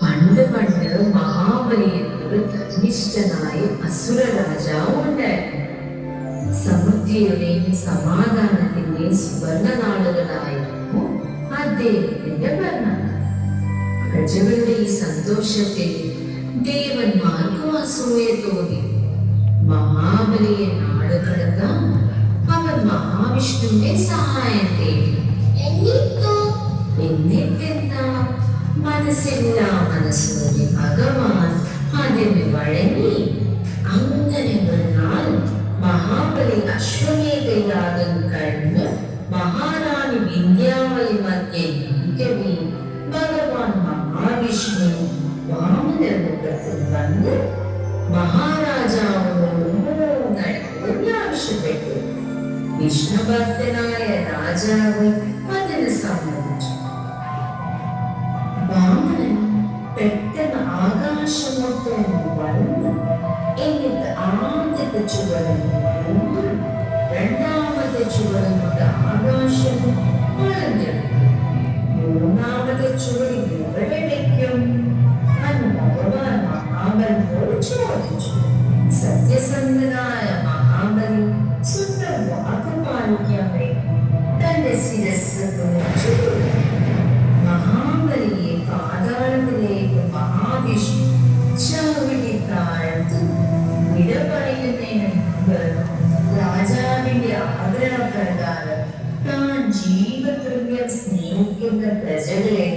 പണ്ട് പണ്ട് മഹാബലി എന്നൊരു ധർമ്മിഷ്ഠനായ അസുര രാജാവ് ഉണ്ടായിരുന്നു. സമൃദ്ധിയുടെയും സമാധാനത്തിന്റെയും സുവർണ നാളുകളായിരുന്നു അദ്ദേഹത്തിന്റെ ഭരണം. പ്രജകളുടെ ഈ സന്തോഷത്തിൽ ദേവന്മാർക്കും അസൂയ തോന്നി. മഹാബലിയെ നാടുകടത്താൻ അവർ മഹാവിഷ്ണുവിന്റെ സഹായം തേടി. എന്നിട്ടെന്താ, മനസ്സില്ലാ മനസ്സോടെ ഭഗവാൻ അതിന് വഴങ്ങി. അങ്ങനെ വന്നാൽ മഹാബലി അശ്വമേധയാഗം കഴിഞ്ഞ് മഹാറാണി വിന്ധ്യാവലി മധ്യേ ഇരിക്കവേ ഭഗവാൻ മഹാവിഷ്ണു വാമനരൂപത്തിൽ വന്ന് മഹാരാജാവിനോട് ആവശ്യപ്പെട്ടു. വിഷ്ണുഭക്തനായ രാജാവ് അതിന് സമ്മതിച്ചു. വാമനൻ പെട്ടെന്ന് ആകാശമൊട്ടം വളർന്നു. എന്നിട്ട് ആദ്യത്തെ ചുവടും രണ്ടാമത്തെ ചുവടും കൊണ്ട് ആകാശം വളർന്നെടുത്തു. മൂന്നാമത്തെ ചുവട് എവിടെ വയ്ക്കും എന്ന് ഭഗവാൻ മഹാബലിയോട് ചോദിച്ചു. സത്യസന്ധനായ മഹാബലി സ്വന്തം വാക്ക് പാലിക്കാൻ വേണ്ടി തന്റെ ശിരസ് കുനിച്ചു. മഹാബലിയെ പാതാളത്തിലേക്ക് മഹാവിഷ്ണു ചവിട്ടി താഴ്ത്തു. വിട പറയുന്നതിന് മുമ്പ് രാജാവിന്റെ ആഗ്രഹപ്രകാരം താൻ ജീവതുല്യം സ്നേഹിക്കുന്ന പ്രജകളെ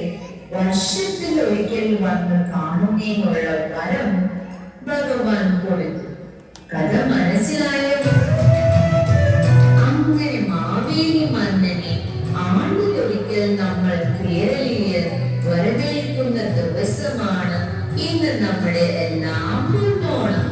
വർഷത്തിൽ ഒരിക്കൽ വന്ന് കാണുന്നതിനുള്ള വരം ഭഗവാൻ കൊടുത്തു. കഥ മനസ്സിലായോ? അങ്ങനെ മാവേലി മന്നനെ ആണ്ടിലൊരിക്കൽ നമ്മൾ കേരളീയർ വരവേൽക്കുന്ന ദിവസമാണ് ഇന്ന് നമ്മുടെ എല്ലാം പൊന്നോണം.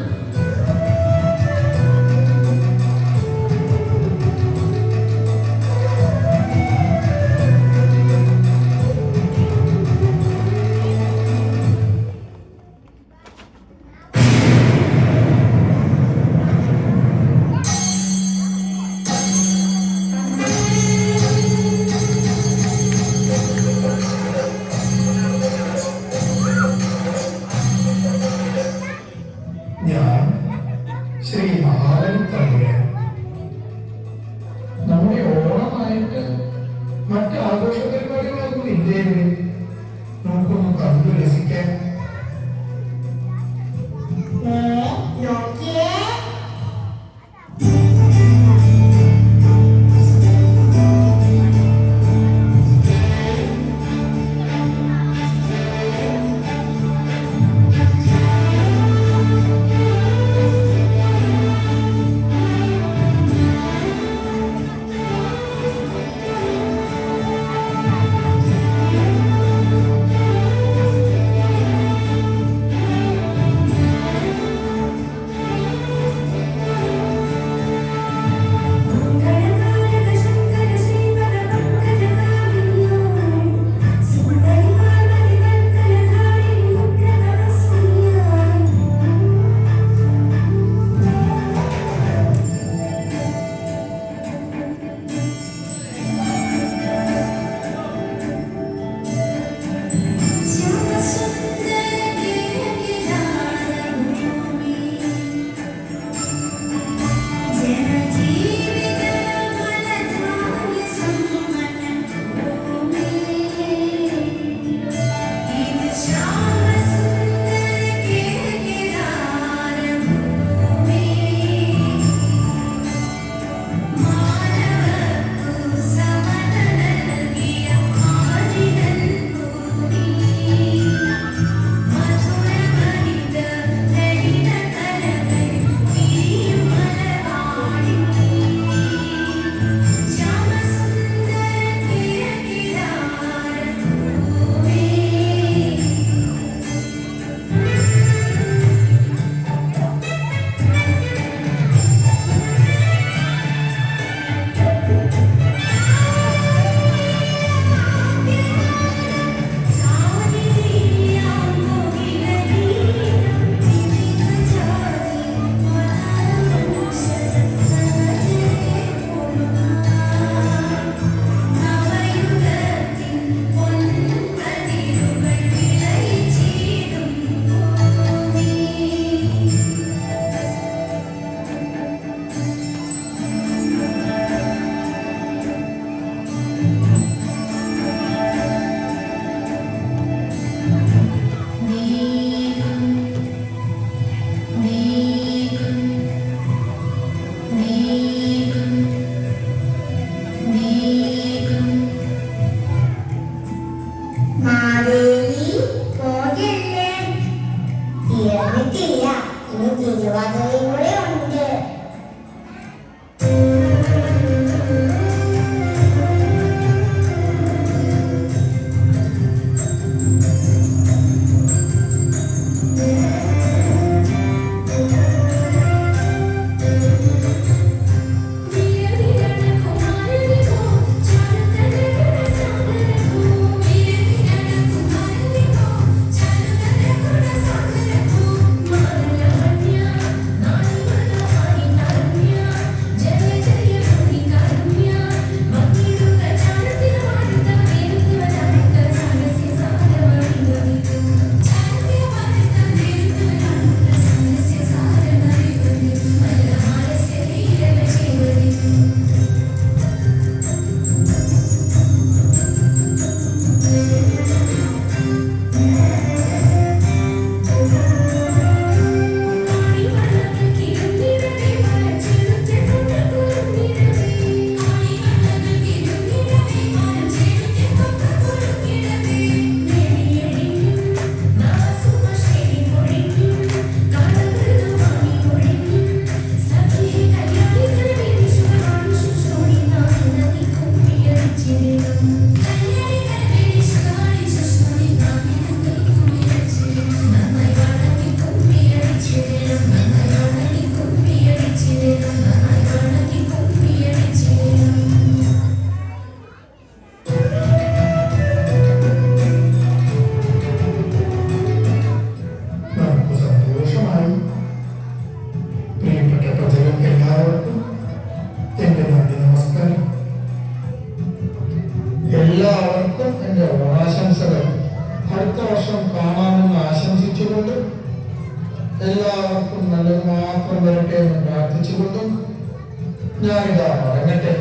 മറ്റ് ആഘോഷ പരിപാടികളൊന്നും ഇല്ലേ? നമുക്കൊന്ന് കണ്ടു രസിക്കാൻ. ഞാനിതാ മടങ്ങട്ടെ.